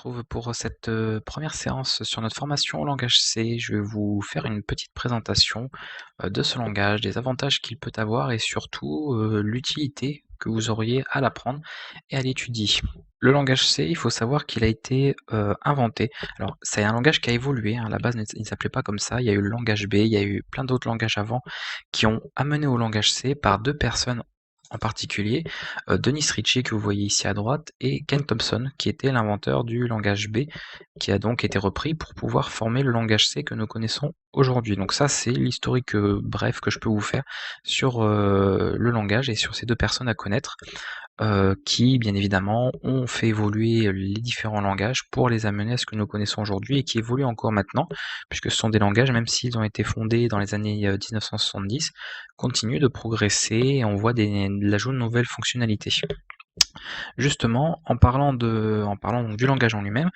retrouve pour cette, première séance sur notre formation au langage C. Je vais vous faire une petite présentation, de ce langage, des avantages qu'il peut avoir et surtout, l'utilité que vous auriez à l'apprendre et à l'étudier. Le langage C, il faut savoir qu'il a été, inventé. Alors c'est un langage qui a évolué, hein, à la base il ne s'appelait pas comme ça. Il y a eu le langage B, il y a eu plein d'autres langages avant qui ont amené au langage C par 2 personnes en particulier, Dennis Ritchie que vous voyez ici à droite et Ken Thompson qui était l'inventeur du langage B, qui a donc été repris pour pouvoir former le langage C que nous connaissons aujourd'hui. Donc ça, c'est l'historique, bref que je peux vous faire sur, le langage et sur ces 2 personnes à connaître, qui bien évidemment ont fait évoluer les différents langages pour les amener à ce que nous connaissons aujourd'hui et qui évoluent encore maintenant, puisque ce sont des langages, même s'ils ont été fondés dans les années, 1970, continuent de progresser et on voit l'ajout de nouvelles fonctionnalités. Justement, en parlant donc du langage en lui-même,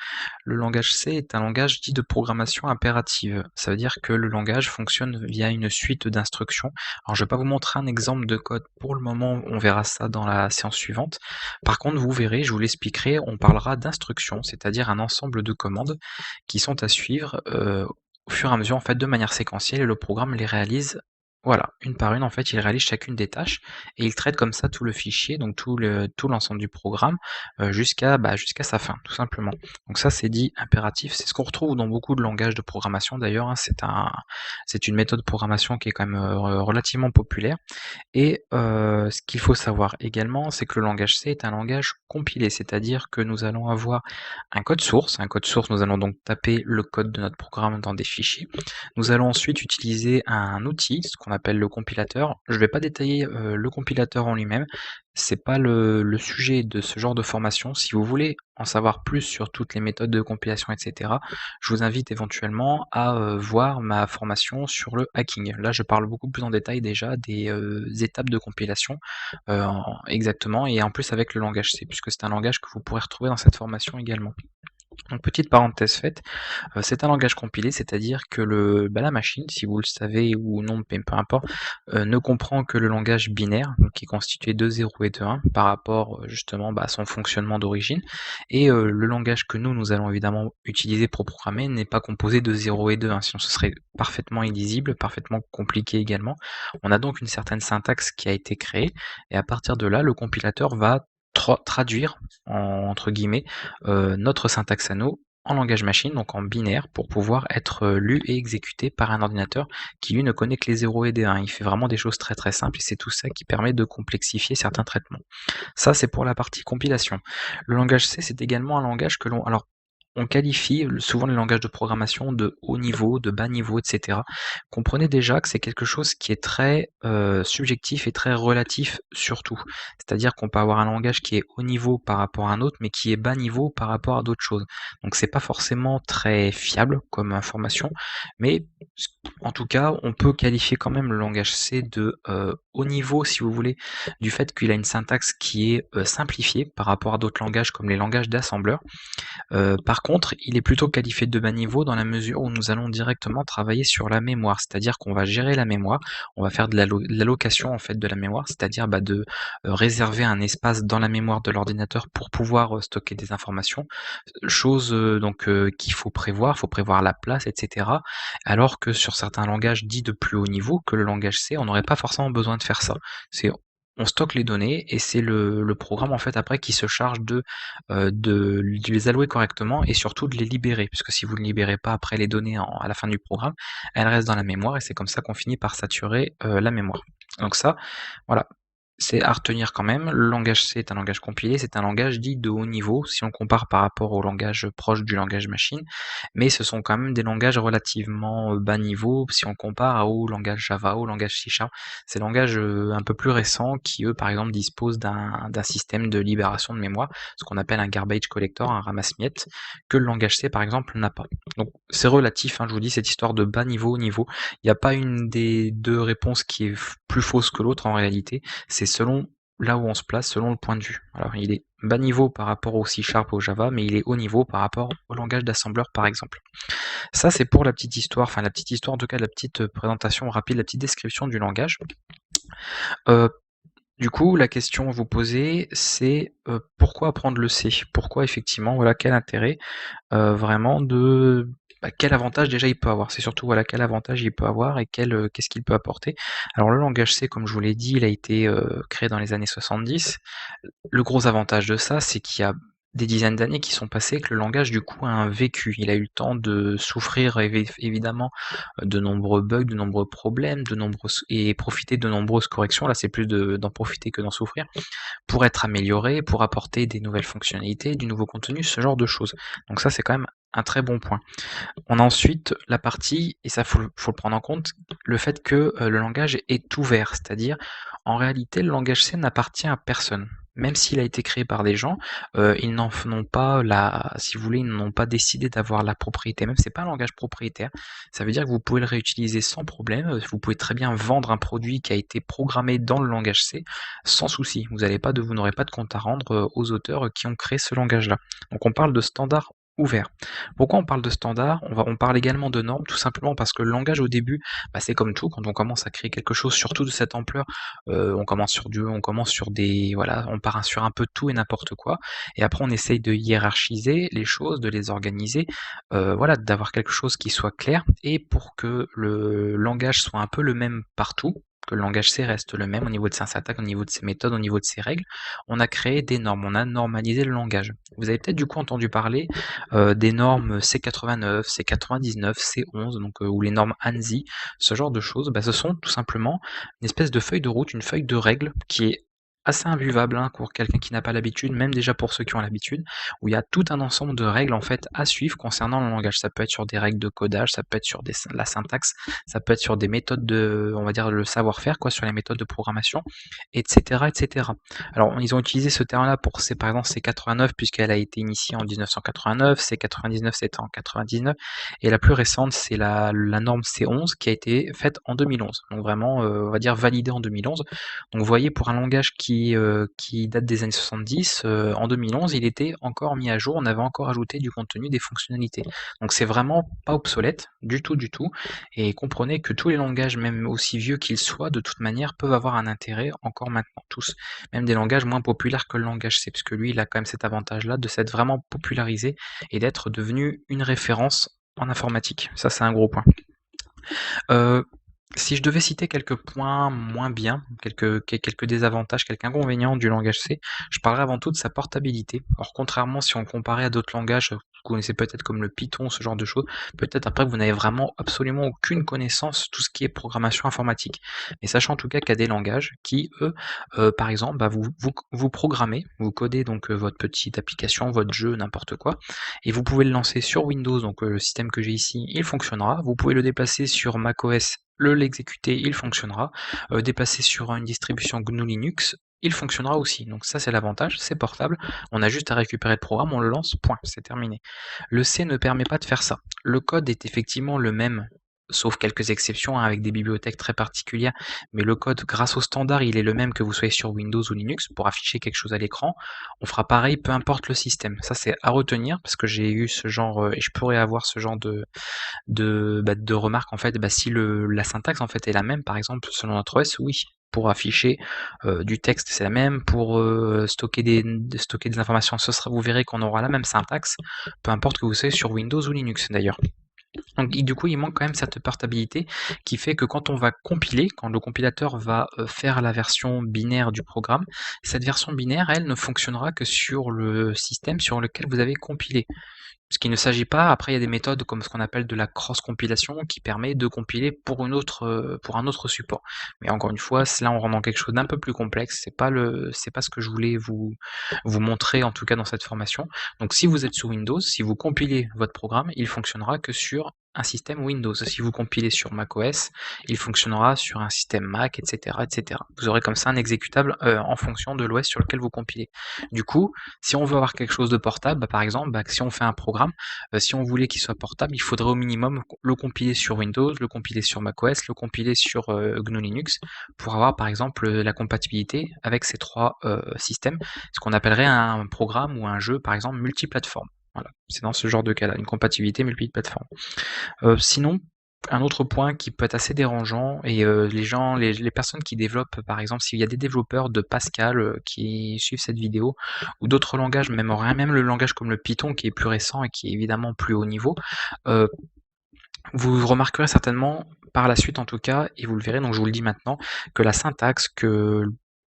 le langage C est un langage dit de programmation impérative. Ça veut dire que le langage fonctionne via une suite d'instructions. Alors je vais pas vous montrer un exemple de code pour le moment, on verra ça dans la séance suivante. Par contre, vous verrez, je vous l'expliquerai, on parlera d'instructions, c'est-à-dire un ensemble de commandes qui sont à suivre, au fur et à mesure, en fait, de manière séquentielle et le programme les réalise, voilà, une par une, en fait, il réalise chacune des tâches et il traite comme ça tout le fichier, donc tout l'ensemble du programme, jusqu'à sa fin, tout simplement. Donc ça, c'est dit impératif, c'est ce qu'on retrouve dans beaucoup de langages de programmation d'ailleurs, hein. C'est une méthode de programmation qui est quand même, relativement populaire et ce qu'il faut savoir également, c'est que le langage C est un langage compilé, c'est-à-dire que nous allons avoir un code source. Un code source, nous allons donc taper le code de notre programme dans des fichiers. Nous allons ensuite utiliser un outil, ce qu'on appelle le compilateur. Je ne vais pas détailler, le compilateur en lui-même, c'est pas le sujet de ce genre de formation. Si vous voulez en savoir plus sur toutes les méthodes de compilation et cetera, je vous invite éventuellement à, voir ma formation sur le hacking. Là, je parle beaucoup plus en détail déjà des, étapes de compilation, exactement et en plus avec le langage C, puisque c'est un langage que vous pourrez retrouver dans cette formation également. Donc petite parenthèse faite, c'est un langage compilé, c'est-à-dire que la machine, si vous le savez ou non, peu importe, ne comprend que le langage binaire, donc qui est constitué de 0 et de 1 par rapport, justement, à son fonctionnement d'origine et le langage que nous allons évidemment utiliser pour programmer n'est pas composé de 0 et de 1, sinon ce serait parfaitement illisible, parfaitement compliqué également. On a donc une certaine syntaxe qui a été créée et à partir de là, le compilateur va traduire, entre guillemets, notre syntaxe à nous en langage machine, donc en binaire, pour pouvoir être lu et exécuté par un ordinateur qui lui ne connaît que les 0 et des 1. Il fait vraiment des choses très très simples et c'est tout ça qui permet de complexifier certains traitements. Ça, c'est pour la partie compilation. Le langage C, c'est également un langage que l'on... Alors, on qualifie souvent les langages de programmation de haut niveau, de bas niveau, etc. Comprenez déjà que c'est quelque chose qui est très subjectif et très relatif surtout. C'est-à-dire qu'on peut avoir un langage qui est haut niveau par rapport à un autre, mais qui est bas niveau par rapport à d'autres choses. Donc c'est pas forcément très fiable comme information, mais en tout cas, on peut qualifier quand même le langage C de haut niveau, si vous voulez, du fait qu'il a une syntaxe qui est simplifiée par rapport à d'autres langages comme les langages d'assembleur. Par contre, il est plutôt qualifié de bas niveau dans la mesure où nous allons directement travailler sur la mémoire. C'est-à-dire qu'on va gérer la mémoire, on va faire de l'allocation en fait de la mémoire, c'est-à-dire de réserver un espace dans la mémoire de l'ordinateur pour pouvoir stocker des informations. Chose donc qu'il faut prévoir la place, etc. Alors que sur certains langages dits de plus haut niveau, que le langage C, on n'aurait pas forcément besoin de faire ça. On stocke les données et c'est le programme en fait après qui se charge de les allouer correctement et surtout de les libérer, puisque si vous ne libérez pas après les données à la fin du programme, elles restent dans la mémoire et c'est comme ça qu'on finit par saturer la mémoire. Donc ça, voilà, c'est à retenir quand même. Le langage C est un langage compilé, c'est un langage dit de haut niveau si on compare par rapport au langage proche du langage machine, mais ce sont quand même des langages relativement bas niveau si on compare au langage Java, au langage C#. Ces langages un peu plus récents qui, eux, par exemple, disposent d'un système de libération de mémoire, ce qu'on appelle un garbage collector, un ramasse-miettes, que le langage C, par exemple, n'a pas. Donc c'est relatif, hein, je vous dis, cette histoire de bas niveau, haut niveau. Il n'y a pas une des deux réponses qui est plus fausse que l'autre en réalité, c'est selon là où on se place, selon le point de vue. Alors il est bas niveau par rapport au C# au Java, mais il est haut niveau par rapport au langage d'assembleur par exemple. Ça c'est pour la petite histoire, enfin la petite histoire en tout cas, la petite présentation rapide, la petite description du langage. Euh, Du coup, la question à vous poser, c'est, pourquoi apprendre le C? Pourquoi effectivement, voilà, quel intérêt, vraiment de quel avantage déjà il peut avoir? C'est surtout, voilà, quel avantage il peut avoir et qu'est-ce qu'il peut apporter? Alors le langage C, comme je vous l'ai dit, il a été, créé dans les années 70. Le gros avantage de ça, c'est qu'il y a des dizaines d'années qui sont passées, que le langage du coup a un vécu. Il a eu le temps de souffrir évidemment de nombreux bugs, de nombreux problèmes, et profiter de nombreuses corrections. Là, c'est plus d'en profiter que d'en souffrir, pour être amélioré, pour apporter des nouvelles fonctionnalités, du nouveau contenu, ce genre de choses. Donc ça, c'est quand même un très bon point. On a ensuite la partie, et ça faut le prendre en compte, le fait que le langage est ouvert, c'est-à-dire en réalité le langage C n'appartient à personne. Même s'il a été créé par des gens, ils n'en ont pas si vous voulez, ils n'ont pas décidé d'avoir la propriété. Même c'est pas un langage propriétaire. Ça veut dire que vous pouvez le réutiliser sans problème. Vous pouvez très bien vendre un produit qui a été programmé dans le langage C sans souci. Vous n'aurez pas de compte à rendre aux auteurs qui ont créé ce langage-là. Donc on parle de standard ouvert. Pourquoi on parle de standard? On parle également de normes, tout simplement parce que le langage au début, c'est comme tout, quand on commence à créer quelque chose, surtout de cette ampleur, on commence sur des, voilà, on part sur un peu tout et n'importe quoi, et après on essaye de hiérarchiser les choses, de les organiser, voilà, d'avoir quelque chose qui soit clair, et pour que le langage soit un peu le même partout, que le langage C reste le même au niveau de sa syntaxe, au niveau de ses méthodes, au niveau de ses règles, on a créé des normes, on a normalisé le langage. Vous avez peut-être du coup entendu parler des normes C89, C99, C11, donc ou les normes ANSI, ce genre de choses, ce sont tout simplement une espèce de feuille de route, une feuille de règles qui est assez imbuvable, hein, pour quelqu'un qui n'a pas l'habitude, même déjà pour ceux qui ont l'habitude, où il y a tout un ensemble de règles en fait à suivre concernant le langage. Ça peut être sur des règles de codage, ça peut être sur la syntaxe, ça peut être sur des méthodes de, on va dire, le savoir-faire, quoi, sur les méthodes de programmation, etc., etc. Alors, ils ont utilisé ce terme-là pour, par exemple, C89, puisqu'elle a été initiée en 1989, C99, c'était en 99, et la plus récente, c'est la norme C11 qui a été faite en 2011. Donc vraiment, on va dire validée en 2011. Donc vous voyez, pour un langage qui date des années 70, en 2011, il était encore mis à jour, on avait encore ajouté du contenu, des fonctionnalités. Donc c'est vraiment pas obsolète, du tout, du tout. Et comprenez que tous les langages, même aussi vieux qu'ils soient, de toute manière, peuvent avoir un intérêt encore maintenant, tous. Même des langages moins populaires que le langage C, parce que lui, il a quand même cet avantage-là de s'être vraiment popularisé et d'être devenu une référence en informatique. Ça, c'est un gros point. Si je devais citer quelques points moins bien, quelques désavantages, quelques inconvénients du langage C, je parlerai avant tout de sa portabilité. Alors contrairement, si on comparait à d'autres langages, vous connaissez peut-être comme le Python, ce genre de choses, peut-être après vous n'avez vraiment absolument aucune connaissance tout ce qui est programmation informatique. Mais sachant en tout cas qu'il y a des langages qui, eux, par exemple, vous programmez, vous codez donc votre petite application, votre jeu, n'importe quoi, et vous pouvez le lancer sur Windows, donc le système que j'ai ici, il fonctionnera. Vous pouvez le déplacer sur macOS, l'exécuter, il fonctionnera. Déplacer sur une distribution GNU Linux, il fonctionnera aussi. Donc ça, c'est l'avantage, c'est portable. On a juste à récupérer le programme, on le lance, point, c'est terminé. Le C ne permet pas de faire ça. Le code est effectivement le même, sauf quelques exceptions, hein, avec des bibliothèques très particulières, mais le code, grâce au standard, il est le même que vous soyez sur Windows ou Linux. Pour afficher quelque chose à l'écran, on fera pareil, peu importe le système. Ça, c'est à retenir, parce que j'ai eu ce genre, et je pourrais avoir ce genre de remarques, en fait, si la syntaxe en fait est la même, par exemple, selon notre OS, oui. Pour afficher du texte, c'est la même. Pour stocker des informations, vous verrez qu'on aura la même syntaxe, peu importe que vous soyez sur Windows ou Linux d'ailleurs. Donc du coup, il manque quand même cette portabilité qui fait que quand on va compiler, quand le compilateur va faire la version binaire du programme, cette version binaire, elle ne fonctionnera que sur le système sur lequel vous avez compilé. Parce qu'il ne s'agit pas, après il y a des méthodes comme ce qu'on appelle de la cross-compilation qui permet de compiler pour un autre support. Mais encore une fois, là on rentre dans quelque chose d'un peu plus complexe, c'est pas ce que je voulais vous montrer en tout cas dans cette formation. Donc si vous êtes sur Windows, si vous compilez votre programme, il fonctionnera que sur un système Windows. Si vous compilez sur macOS, il fonctionnera sur un système Mac, etc., etc. Vous aurez comme ça un exécutable en fonction de l'OS sur lequel vous compilez. Du coup, si on veut avoir quelque chose de portable, par exemple, si on fait un programme, si on voulait qu'il soit portable, il faudrait au minimum le compiler sur Windows, le compiler sur macOS, le compiler sur GNU Linux, pour avoir par exemple la compatibilité avec ces trois systèmes, ce qu'on appellerait un programme ou un jeu par exemple multiplateforme. Voilà, c'est dans ce genre de cas-là, une compatibilité multiplateforme. Sinon, Un autre point qui peut être assez dérangeant et les personnes qui développent, par exemple, s'il y a des développeurs de Pascal, qui suivent cette vidéo ou d'autres langages, même le langage comme le Python qui est plus récent et qui est évidemment plus haut niveau, heu, vous remarquerez certainement, par la suite en tout cas, et vous le verrez, donc je vous le dis maintenant, que la syntaxe, que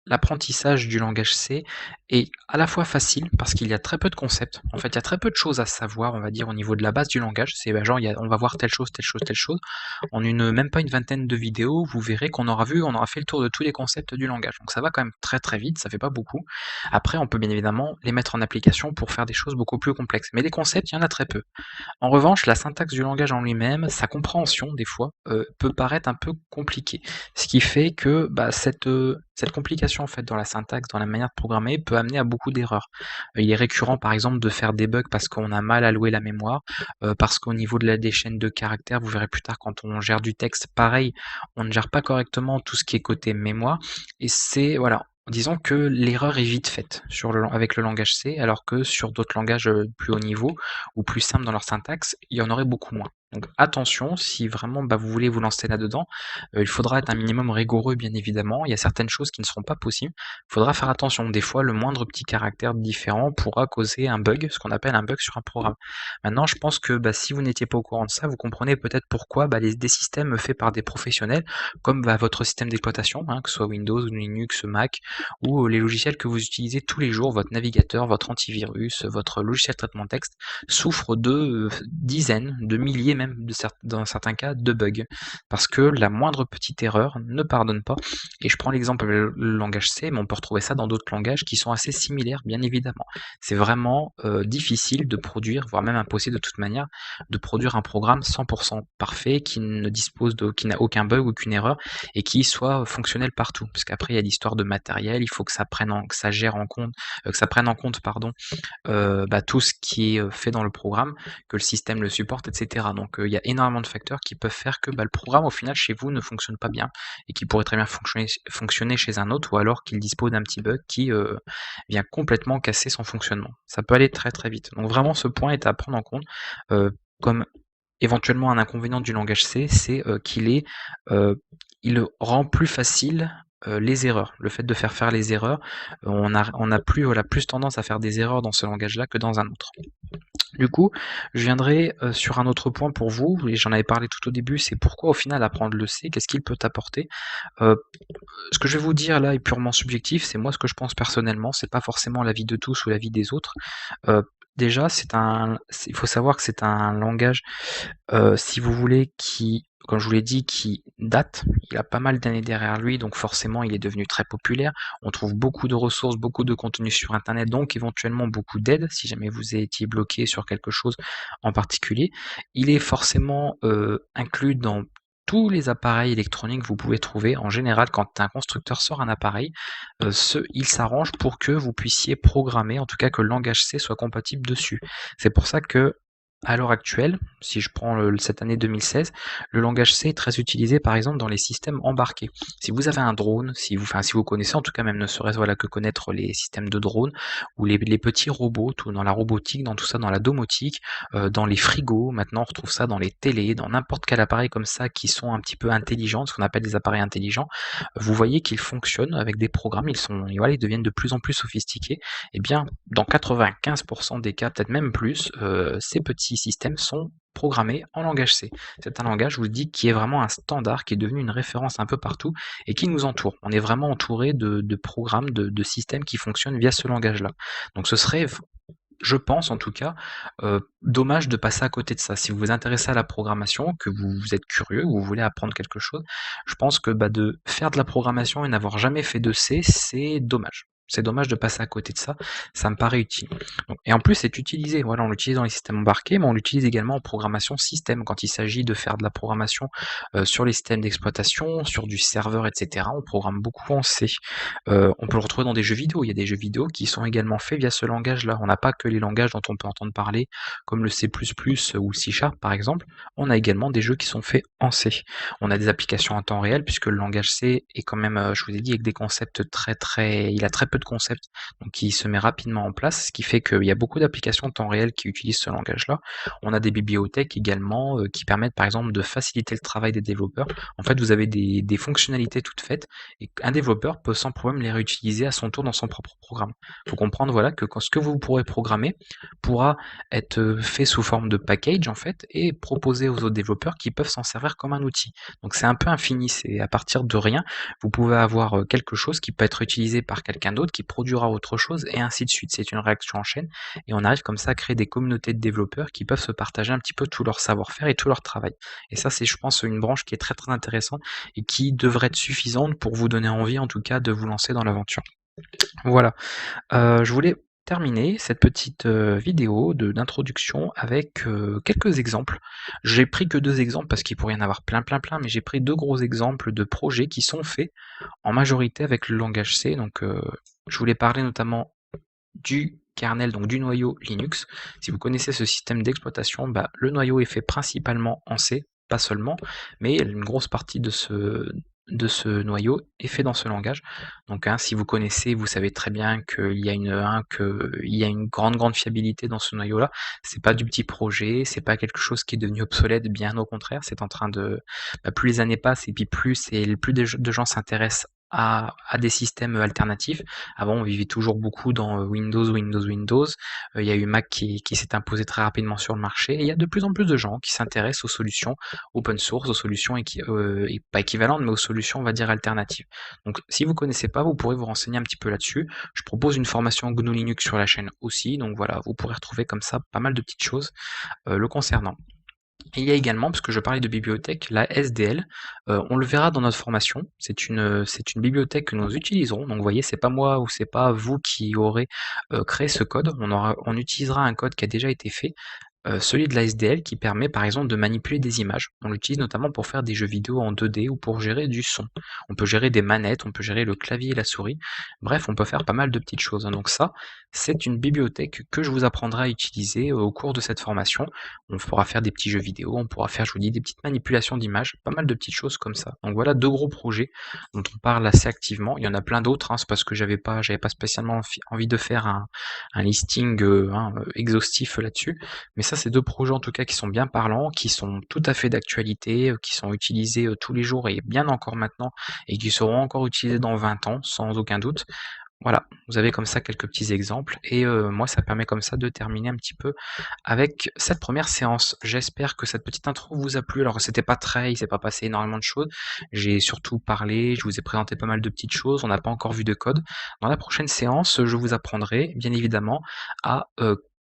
l'apprentissage du langage C est à la fois facile parce qu'il y a très peu de concepts. En fait, il y a très peu de choses à savoir, on va dire, au niveau de la base du langage. C'est bah, genre, on va voir telle chose, telle chose, telle chose. En même pas une vingtaine de vidéos, vous verrez on aura fait le tour de tous les concepts du langage. Donc ça va quand même très très vite, ça fait pas beaucoup. Après, on peut bien évidemment les mettre en application pour faire des choses beaucoup plus complexes. Mais les concepts, il y en a très peu. En revanche, la syntaxe du langage en lui-même, sa compréhension des fois, peut paraître un peu compliquée. Ce qui fait que, bah, cette complication en fait dans la syntaxe, dans la manière de programmer, peut amener à beaucoup d'erreurs. Il est récurrent par exemple de faire des bugs parce qu'on a mal alloué la mémoire, parce qu'au niveau des chaînes de caractères, vous verrez plus tard quand on gère du texte, pareil, on ne gère pas correctement tout ce qui est côté mémoire et c'est voilà, disons que l'erreur est vite faite avec le langage C, alors que sur d'autres langages, plus haut niveau, ou plus simples dans leur syntaxe, il y en aurait beaucoup moins. Donc attention, si vraiment bah, vous voulez vous lancer là-dedans, il faudra être un minimum rigoureux bien évidemment. Il y a certaines choses qui ne seront pas possibles. Il faudra faire attention. Des fois, le moindre petit caractère différent pourra causer un bug, ce qu'on appelle un bug sur un programme. Maintenant, je pense que bah, si vous n'étiez pas au courant de ça, vous comprenez peut-être pourquoi bah, des systèmes faits par des professionnels, comme bah, votre système d'exploitation, hein, que ce soit Windows, Linux, Mac, ou les logiciels que vous utilisez tous les jours, votre navigateur, votre antivirus, votre logiciel de traitement de texte, souffre de dizaines, de milliers même, dans certains cas, de bugs. Parce que la moindre petite erreur ne pardonne pas. Et je prends l'exemple le langage C, mais on peut retrouver ça dans d'autres langages qui sont assez similaires, bien évidemment. C'est vraiment difficile de produire, voire même impossible de toute manière, de produire un programme 100% parfait qui n'a aucun bug, aucune erreur, et qui soit fonctionnel partout. Parce qu'après, il y a l'histoire de matériel, il faut que ça prenne en compte, pardon, bah, tout ce qui est fait dans le programme, que le système le supporte, etc. Donc il y a énormément de facteurs qui peuvent faire que bah, le programme au final chez vous ne fonctionne pas bien et qui pourrait très bien fonctionner chez un autre, ou alors qu'il dispose d'un petit bug qui vient complètement casser son fonctionnement. Ça peut aller très très vite. Donc vraiment ce point est à prendre en compte. Comme éventuellement un inconvénient du langage C, c'est il rend plus facile les erreurs. Le fait de faire les erreurs, on a plus tendance à faire des erreurs dans ce langage-là que dans un autre. Du coup, je viendrai sur un autre point pour vous, et j'en avais parlé tout au début, c'est pourquoi au final apprendre le C, qu'est-ce qu'il peut apporter. Ce que je vais vous dire là est purement subjectif, c'est moi ce que je pense personnellement, c'est pas forcément l'avis de tous ou l'avis des autres. Déjà, il faut savoir que c'est un langage, si vous voulez, qui, comme je vous l'ai dit, qui date. Il a pas mal d'années derrière lui, donc forcément il est devenu très populaire. On trouve beaucoup de ressources, beaucoup de contenu sur internet, donc éventuellement beaucoup d'aide si jamais vous étiez bloqué sur quelque chose en particulier. Il est forcément inclus dans tous les appareils électroniques que vous pouvez trouver. En général, quand un constructeur sort un appareil, il s'arrange pour que vous puissiez programmer, en tout cas que le langage C soit compatible dessus. C'est pour ça que à l'heure actuelle, si je prends cette année 2016, le langage C est très utilisé par exemple dans les systèmes embarqués. Si vous avez un drone, si vous connaissez en tout cas même ne serait-ce voilà, que connaître les systèmes de drones ou les petits robots, tout dans la robotique, dans tout ça, dans la domotique, dans les frigos, maintenant on retrouve ça dans les télés, dans n'importe quel appareil comme ça qui sont un petit peu intelligents, ce qu'on appelle des appareils intelligents, vous voyez qu'ils fonctionnent avec des programmes, ils deviennent de plus en plus sophistiqués. Et bien, dans 95% des cas, peut-être même plus, ces petits systèmes sont programmés en langage C. C'est un langage, je vous le dis, qui est vraiment un standard, qui est devenu une référence un peu partout et qui nous entoure. On est vraiment entouré de programmes, de systèmes qui fonctionnent via ce langage-là. Donc ce serait, je pense en tout cas, dommage de passer à côté de ça. Si vous vous intéressez à la programmation, que vous êtes curieux, ou vous voulez apprendre quelque chose, je pense que bah, de faire de la programmation et n'avoir jamais fait de C, c'est dommage. C'est dommage de passer à côté de ça, ça me paraît utile. Et en plus, c'est utilisé, voilà, on l'utilise dans les systèmes embarqués, mais on l'utilise également en programmation système, quand il s'agit de faire de la programmation sur les systèmes d'exploitation, sur du serveur, etc. On programme beaucoup en C. On peut le retrouver dans des jeux vidéo, il y a des jeux vidéo qui sont également faits via ce langage-là. On n'a pas que les langages dont on peut entendre parler, comme le C++ ou C# par exemple, on a également des jeux qui sont faits en C. On a des applications en temps réel, puisque le langage C est quand même, je vous ai dit, avec des concepts il a très peu de concept donc qui se met rapidement en place, ce qui fait qu'il y a beaucoup d'applications de temps réel qui utilisent ce langage-là. On a des bibliothèques également qui permettent par exemple de faciliter le travail des développeurs. En fait, vous avez des fonctionnalités toutes faites et un développeur peut sans problème les réutiliser à son tour dans son propre programme. Il faut comprendre voilà, que ce que vous pourrez programmer pourra être fait sous forme de package en fait et proposé aux autres développeurs qui peuvent s'en servir comme un outil. Donc c'est un peu infini, c'est à partir de rien, vous pouvez avoir quelque chose qui peut être utilisé par quelqu'un d'autre qui produira autre chose et ainsi de suite. C'est une réaction en chaîne et on arrive comme ça à créer des communautés de développeurs qui peuvent se partager un petit peu tout leur savoir-faire et tout leur travail. Et ça c'est je pense une branche qui est très très intéressante et qui devrait être suffisante pour vous donner envie en tout cas de vous lancer dans l'aventure. Voilà, je voulais terminer cette petite vidéo d'introduction avec quelques exemples. J'ai pris que 2 exemples parce qu'il pourrait y en avoir plein, mais j'ai pris 2 gros exemples de projets qui sont faits en majorité avec le langage C. Donc je voulais parler notamment du kernel, donc du noyau Linux. Si vous connaissez ce système d'exploitation, le noyau est fait principalement en C, pas seulement, mais une grosse partie de ce noyau est fait dans ce langage. Donc si vous connaissez, vous savez très bien qu'il y a une grande fiabilité dans ce noyau-là. C'est pas du petit projet, c'est pas quelque chose qui est devenu obsolète, bien au contraire, c'est en train de plus les années passent et puis plus de gens s'intéressent à des systèmes alternatifs. Avant, on vivait toujours beaucoup dans Windows. Il y a eu Mac qui s'est imposé très rapidement sur le marché. Et il y a de plus en plus de gens qui s'intéressent aux solutions open source, aux solutions pas équivalentes, mais aux solutions, on va dire, alternatives. Donc, si vous connaissez pas, vous pourrez vous renseigner un petit peu là-dessus. Je propose une formation GNU Linux sur la chaîne aussi. Donc voilà, vous pourrez retrouver comme ça pas mal de petites choses le concernant. Il y a également, parce que je parlais de bibliothèque, la SDL. On le verra dans notre formation. C'est une bibliothèque que nous utiliserons. Donc vous voyez, c'est pas moi ou c'est pas vous qui aurez créé ce code. On utilisera un code qui a déjà été fait, celui de la SDL qui permet par exemple de manipuler des images. On l'utilise notamment pour faire des jeux vidéo en 2D ou pour gérer du son. On peut gérer des manettes, on peut gérer le clavier et la souris. Bref, on peut faire pas mal de petites choses, hein. Donc ça, c'est une bibliothèque que je vous apprendrai à utiliser au cours de cette formation. On pourra faire des petits jeux vidéo, on pourra faire, je vous dis, des petites manipulations d'images, pas mal de petites choses comme ça. Donc voilà 2 gros projets dont on parle assez activement. Il y en a plein d'autres, hein, c'est parce que j'avais pas spécialement envie de faire un listing exhaustif là-dessus. Mais ça, c'est 2 projets en tout cas qui sont bien parlants, qui sont tout à fait d'actualité, qui sont utilisés tous les jours et bien encore maintenant, et qui seront encore utilisés dans 20 ans, sans aucun doute. Voilà, vous avez comme ça quelques petits exemples et moi ça permet comme ça de terminer un petit peu avec cette première séance. J'espère que cette petite intro vous a plu. Alors il s'est pas passé énormément de choses. J'ai surtout parlé, je vous ai présenté pas mal de petites choses, on n'a pas encore vu de code. Dans la prochaine séance, je vous apprendrai bien évidemment à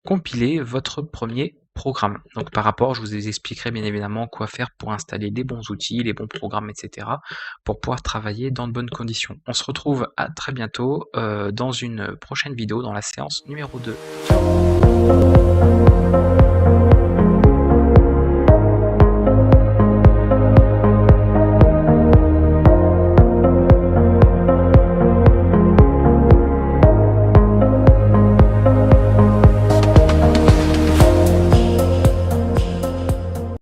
compiler votre premier programme. Donc par rapport, je vous expliquerai bien évidemment quoi faire pour installer les bons outils, les bons programmes, etc. pour pouvoir travailler dans de bonnes conditions. On se retrouve à très bientôt dans une prochaine vidéo dans la séance numéro 2.